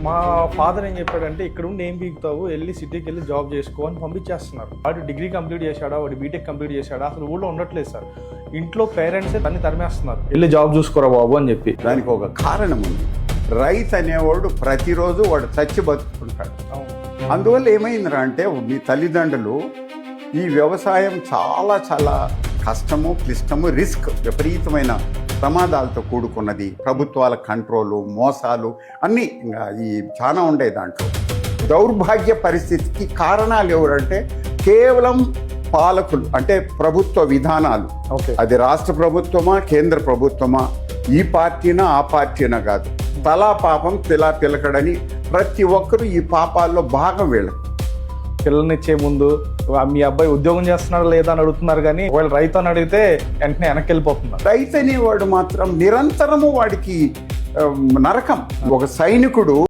మా ఫాదర్ ఏం చెప్పాడంటే ఇక్కడ ఉండి ఏం పీకుతావు, వెళ్ళి సిటీకి వెళ్ళి జాబ్ చేసుకో అని పంపించేస్తున్నారు. వాడు డిగ్రీ కంప్లీట్ చేశాడా, వాడు బీటెక్ కంప్లీట్ చేశాడా, అసలు ఊళ్ళో ఉండట్లేదు సార్. ఇంట్లో పేరెంట్సే తన్ని తరిమేస్తున్నారు, వెళ్ళి జాబ్ చూసుకోరా బాబు అని చెప్పి. దానికి ఒక కారణం ఉంది. రైతు అనేవాడు ప్రతిరోజు వాడు చచ్చి బతుకుంటాడు. అందువల్ల ఏమైందిరా అంటే మీ తల్లిదండ్రులు ఈ వ్యవసాయం చాలా చాలా కష్టము, క్లిష్టము, రిస్క్, విపరీతమైన ప్రమాదాలతో కూడుకున్నది. ప్రభుత్వాల కంట్రోలు, మోసాలు అన్నీ ఇంకా ఈ చాలా ఉండే దాంట్లో. దౌర్భాగ్య పరిస్థితికి కారణాలు ఎవరంటే కేవలం పాలకులు, అంటే ప్రభుత్వ విధానాలు. అది రాష్ట్ర ప్రభుత్వమా కేంద్ర ప్రభుత్వమా, ఈ పార్టీనా ఆ పార్టీనా కాదు, తలా పాపం పిలా పిలకడని ప్రతి ఒక్కరూ ఈ పాపాల్లో భాగం వీళ్ళకి. పిల్లల్నిచ్చే ముందు మీ అబ్బాయి ఉద్యోగం చేస్తున్నాడా లేదా అని అడుగుతున్నారు, కానీ వాళ్ళు రైతు అని అడిగితే వెంటనే వెనక్కి వెళ్ళిపోతున్నారు. రైతు అనేవాడు మాత్రం నిరంతరము వాడికి నరకం. ఒక సైనికుడు